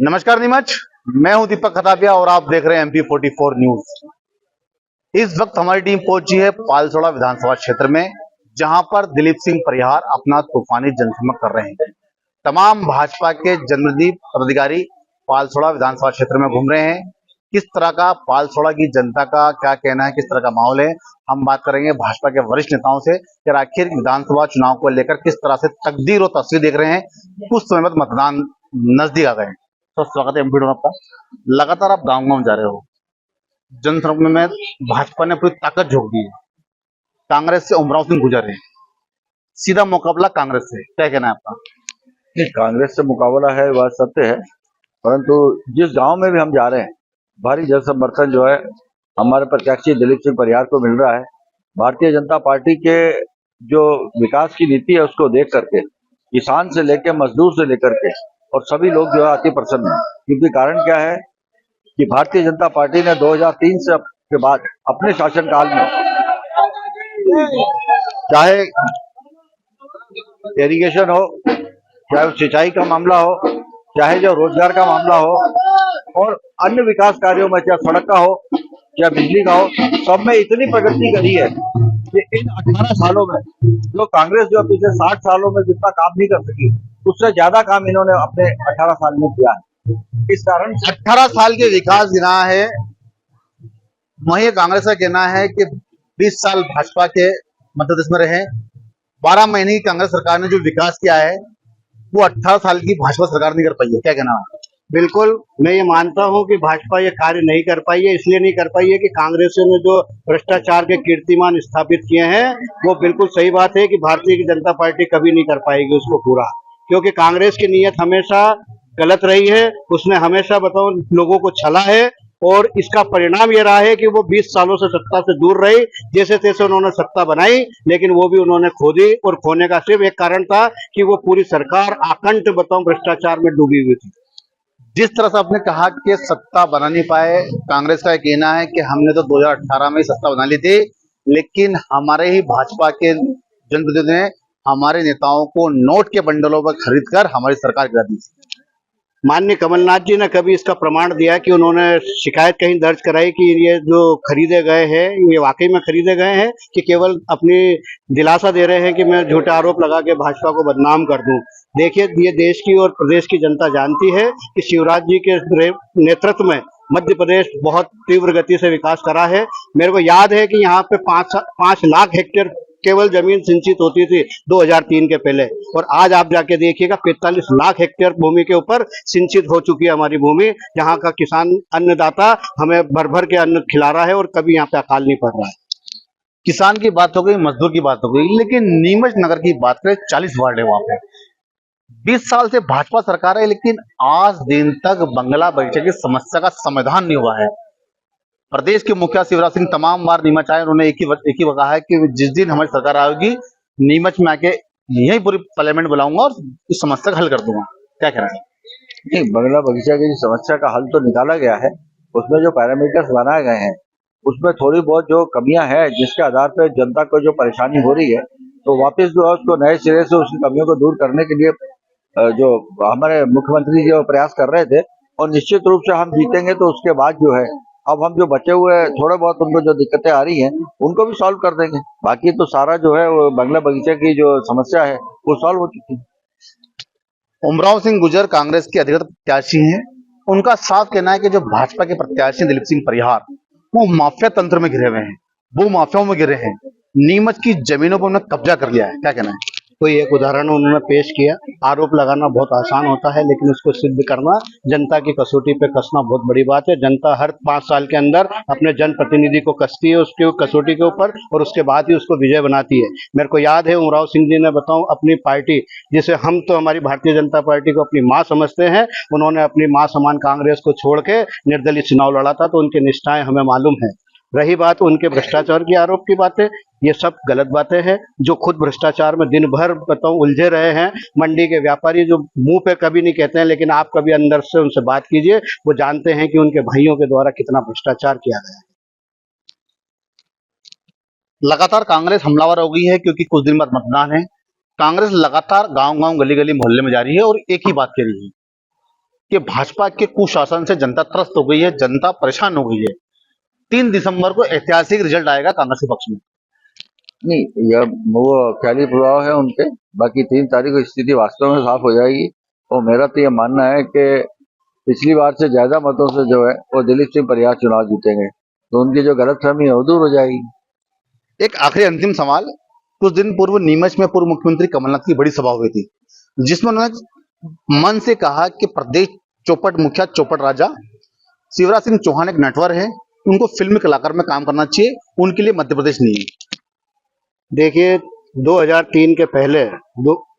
नमस्कार नीमच। मैं हूं दीपक खतापिया और आप देख रहे हैं MP44 न्यूज। इस वक्त हमारी टीम पहुंची है पालसोड़ा विधानसभा क्षेत्र में, जहां पर दिलीप सिंह परिहार अपना तूफानी जनसमर कर रहे हैं। तमाम भाजपा के जनप्रतिनिधि पदाधिकारी पालसोड़ा विधानसभा क्षेत्र में घूम रहे हैं। किस तरह का पालसोड़ा की जनता का क्या कहना है, किस तरह का माहौल है, हम बात करेंगे भाजपा के वरिष्ठ नेताओं से कि आखिर विधानसभा चुनाव को लेकर किस तरह से तकदीर और तस्वीर देख रहे हैं। कुछ समय बाद मतदान नजदीक आ गए हैं। तो स्वागत है MP आपका। लगातार आप गांव गांव जा रहे हो, जनसंपर्क में भाजपा ने पूरी ताकत झोंक दी है। कांग्रेस से उमराव सिंह गुजर है, सीधा मुकाबला कांग्रेस से, क्या कहना है आपका? नहीं, कांग्रेस से मुकाबला है, बात सत्य है। परंतु जिस गांव में भी हम जा रहे हैं, भारी जन समर्थन जो है हमारे प्रत्याशी दिलीप सिंह परिहार को मिल रहा है। भारतीय जनता पार्टी के जो विकास की नीति है उसको देख करके किसान से लेकर मजदूर से लेकर के और सभी लोग जो है अति प्रसन्न हैं। क्योंकि कारण क्या है कि भारतीय जनता पार्टी ने 2003 से के बाद अपने शासनकाल में चाहे इरिगेशन हो, चाहे वो सिंचाई का मामला हो, चाहे जो रोजगार का मामला हो और अन्य विकास कार्यों में, चाहे सड़क का हो, चाहे बिजली का हो, सब में इतनी प्रगति करी है कि इन 18 सालों में जो कांग्रेस जो पिछले 60 सालों में जितना काम नहीं कर सकी, उससे ज्यादा काम इन्होंने अपने 18 साल में किया है। इस कारण 18 साल के विकास गिना है। वहीं कांग्रेस का कहना है कि 20 साल भाजपा के मध्य प्रदेश में रहे, 12 महीने की कांग्रेस सरकार ने जो विकास किया है वो 18 साल की भाजपा सरकार नहीं कर पाई है, क्या कहना है? बिल्कुल, मैं ये मानता हूं कि भाजपा ये कार्य नहीं कर पाई है। इसलिए नहीं कर पाई है कि कांग्रेसियों ने जो भ्रष्टाचार के कीर्तिमान स्थापित किए हैं, वो बिल्कुल सही बात है कि भारतीय जनता पार्टी कभी नहीं कर पाएगी उसको पूरा, क्योंकि कांग्रेस की नीयत हमेशा गलत रही है। उसने हमेशा बताओ लोगों को छला है और इसका परिणाम ये रहा है कि वो 20 सालों से सत्ता से दूर रही। जैसे तैसे उन्होंने सत्ता बनाई, लेकिन वो भी उन्होंने खो दी और खोने का सिर्फ एक कारण था कि वो पूरी सरकार आकंठ बताओ भ्रष्टाचार में डूबी हुई थी। जिस तरह से आपने कहा कि सत्ता बना नहीं पाए, कांग्रेस का कहना है कि हमने तो 2018 में ही सत्ता बना ली थी, लेकिन हमारे ही भाजपा के जनप्रतिनिधियों ने हमारे नेताओं को नोट के बंडलों पर खरीद कर हमारी सरकार गिरा दी। माननीय कमलनाथ जी ने कभी इसका प्रमाण दिया कि उन्होंने शिकायत कहीं दर्ज कराई कि ये जो खरीदे गए हैं ये वाकई में खरीदे गए हैं कि केवल अपनी दिलासा दे रहे हैं कि मैं झूठा आरोप लगा के भाजपा को बदनाम कर दूं। देखिए, ये देश की और प्रदेश की जनता जानती है कि शिवराज जी के नेतृत्व में मध्य प्रदेश बहुत तीव्र गति से विकास करा है। मेरे को याद है कि यहाँ पे 5 लाख हेक्टेयर केवल जमीन सिंचित होती थी 2003 के पहले, और आज आप जाके देखिएगा 45 लाख हेक्टेयर भूमि के ऊपर सिंचित हो चुकी है हमारी भूमि। जहाँ का किसान अन्नदाता हमें भर भर के अन्न खिला रहा है और कभी यहाँ पे अकाल नहीं पड़ रहा है। किसान की बात हो गई, मजदूर की बात हो गई, लेकिन नीमच नगर की बात करें, 40 वार्ड है वहां पे। 20 साल से भाजपा सरकार है, लेकिन आज दिन तक बंगला बगीचे की समस्या का समाधान नहीं हुआ है। प्रदेश के मुखिया शिवराज सिंह तमाम बार नीमच आए, उन्होंने एक ही कहा है कि जिस दिन हमारी सरकार आएगी नीमच में आके यही पूरी पार्लियामेंट बुलाऊंगा और इस समस्या का हल कर दूंगा, क्या कह रहे हैं? नहीं, बंगला बगीचा की समस्या का हल तो निकाला गया है। उसमें जो पैरामीटर्स बनाए गए हैं उसमें थोड़ी बहुत जो कमियां हैं जिसके आधार पर जनता को जो परेशानी हो रही है, तो वापस जो है उसको नए सिरे से उसकी कमियों को दूर करने के लिए जो हमारे मुख्यमंत्री जो प्रयास कर रहे थे, और निश्चित रूप से हम जीतेंगे तो उसके बाद जो है अब हम जो बचे हुए थोड़े बहुत उनको जो दिक्कतें आ रही हैं उनको भी सॉल्व कर देंगे। बाकी तो सारा जो है वो बंगला बगीचा की जो समस्या है वो सॉल्व हो चुकी है। उमराव सिंह गुजर कांग्रेस के अधिकृत प्रत्याशी हैं। उनका साफ कहना है कि जो भाजपा के प्रत्याशी दिलीप सिंह परिहार वो माफिया तंत्र में घिरे हुए हैं, वो माफियाओं में घिरे हैं, नीमच की जमीनों पर उन्होंने कब्जा कर लिया है, क्या कहना है? कोई एक उदाहरण उन्होंने पेश किया। आरोप लगाना बहुत आसान होता है, लेकिन उसको सिद्ध करना, जनता की कसौटी पे कसना बहुत बड़ी बात है। जनता हर 5 साल के अंदर अपने जनप्रतिनिधि को कसती है उसके कसौटी के ऊपर, और उसके बाद ही उसको विजय बनाती है। मेरे को याद है उमराव सिंह जी ने बताऊं अपनी पार्टी, जिसे हम तो हमारी भारतीय जनता पार्टी को अपनी माँ समझते हैं, उन्होंने अपनी माँ समान कांग्रेस को छोड़ के निर्दलीय चुनाव लड़ा था, तो उनकी निष्ठाएं हमें मालूम है। रही बात उनके भ्रष्टाचार की आरोप की बातें, ये सब गलत बातें हैं। जो खुद भ्रष्टाचार में दिन भर बताऊं उलझे रहे हैं, मंडी के व्यापारी जो मुंह पे कभी नहीं कहते हैं, लेकिन आप कभी अंदर से उनसे बात कीजिए, वो जानते हैं कि उनके भाइयों के द्वारा कितना भ्रष्टाचार किया गया है। लगातार कांग्रेस हमलावर हो गई है क्योंकि कुछ दिन बाद मतदान है। कांग्रेस लगातार गांव गांव गली गली मोहल्ले में जा रही है और एक ही बात कह रही है कि भाजपा के कुशासन से जनता त्रस्त हो गई है, जनता परेशान हो गई है। 3 दिसंबर को ऐतिहासिक रिजल्ट आएगा कांग्रेस के पक्ष में। नहीं, यह वो ख्याली प्रभाव है उनके। बाकी 3 तारीख को स्थिति वास्तव में साफ हो जाएगी। और मेरा तो यह मानना है कि पिछली बार से ज्यादा मतों से जो है वो दिलीप सिंह परिहार चुनाव जीतेंगे, तो उनकी जो गलतफहमी है वो दूर हो जाएगी। एक आखिरी अंतिम सवाल, कुछ दिन पूर्व नीमच में पूर्व मुख्यमंत्री कमलनाथ की बड़ी सभा हुई थी, जिसमें उन्होंने मन से कहा कि प्रदेश चौपट मुखिया चौपट राजा शिवराज सिंह चौहान एक नटवर है, उनको फिल्मी कलाकार में काम करना चाहिए, उनके लिए मध्य प्रदेश नहीं है। देखिए 2003 के पहले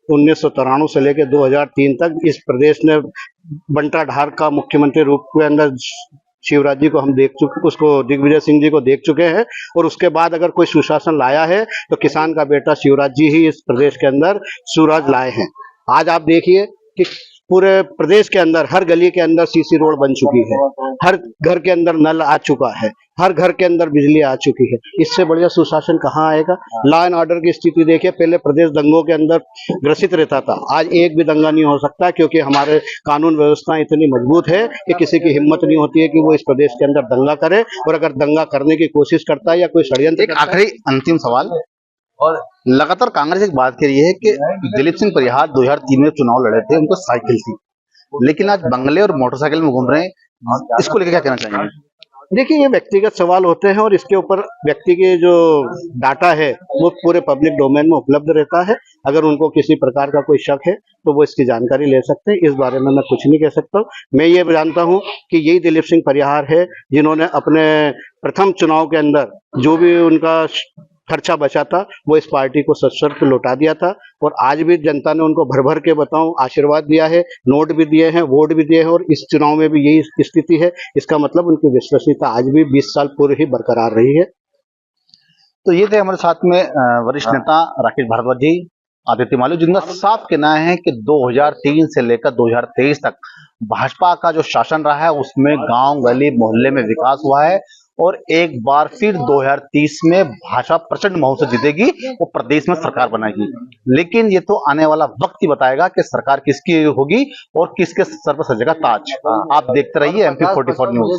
1993 से लेकर 2003 तक इस प्रदेश ने बंटा ढार का मुख्यमंत्री रूप के अंदर शिवराज जी को हम देख चुके, उसको दिग्विजय सिंह जी को देख चुके हैं। और उसके बाद अगर कोई सुशासन लाया है तो किसान का बेटा शिवराज जी ही इस प्रदेश के अंदर सूरज लाए हैं। आज आप देखिए कि पूरे प्रदेश के अंदर हर गली के अंदर सीसी रोड बन चुकी है, हर घर के अंदर नल आ चुका है, हर घर के अंदर बिजली आ चुकी है। इससे बढ़िया सुशासन कहाँ आएगा? लॉ एंड ऑर्डर की स्थिति देखिए, पहले प्रदेश दंगों के अंदर ग्रसित रहता था, आज एक भी दंगा नहीं हो सकता, क्योंकि हमारे कानून व्यवस्था इतनी मजबूत है कि किसी की हिम्मत नहीं होती है कि वो इस प्रदेश के अंदर दंगा करे। और अगर दंगा करने की कोशिश करता है या कोई षड्यंत्र एक आखिरी अंतिम सवाल, और लगातार कांग्रेस एक बात कह रही है कि दिलीप सिंह परिहार 2003 में चुनाव लड़े थे, उनको साइकिल थी, लेकिन आज बंगले और मोटरसाइकिल में घूम रहे हैं, इसको लेकर क्या कहना चाहेंगे? देखिए ये व्यक्तिगत सवाल होते हैं और इसके ऊपर व्यक्ति के जो डाटा है वो पूरे पब्लिक डोमेन में उपलब्ध रहता है। अगर उनको किसी प्रकार का कोई शक है तो वो इसकी जानकारी ले सकते हैं। इस बारे में मैं कुछ नहीं कह सकता हूँ। मैं ये जानता हूँ कि यही दिलीप सिंह परिहार है जिन्होंने अपने प्रथम चुनाव के अंदर जो भी उनका खर्चा बचा था वो इस पार्टी को सशर्त लौटा दिया था। और आज भी जनता ने उनको भर भर के बताऊं आशीर्वाद दिया है, नोट भी दिए हैं, वोट भी दिए हैं, और इस चुनाव में भी यही स्थिति है। इसका मतलब उनकी विश्वसनीयता आज भी 20 साल पूर्व ही बरकरार रही है। तो ये थे हमारे साथ में वरिष्ठ नेता राकेश भारद्वाज जी, आदित्य मालू, जिनका साफ कहना है कि 2003 से लेकर 2023 तक भाजपा का जो शासन रहा है उसमें गांव गली मोहल्ले में विकास हुआ है, और एक बार फिर 2030 में भाजपा प्रचंड महू से जीतेगी, वो प्रदेश में सरकार बनाएगी। लेकिन ये तो आने वाला वक्त ही बताएगा कि सरकार किसकी होगी और किसके सर पर सजेगा ताज। आप देखते रहिए MP44 न्यूज।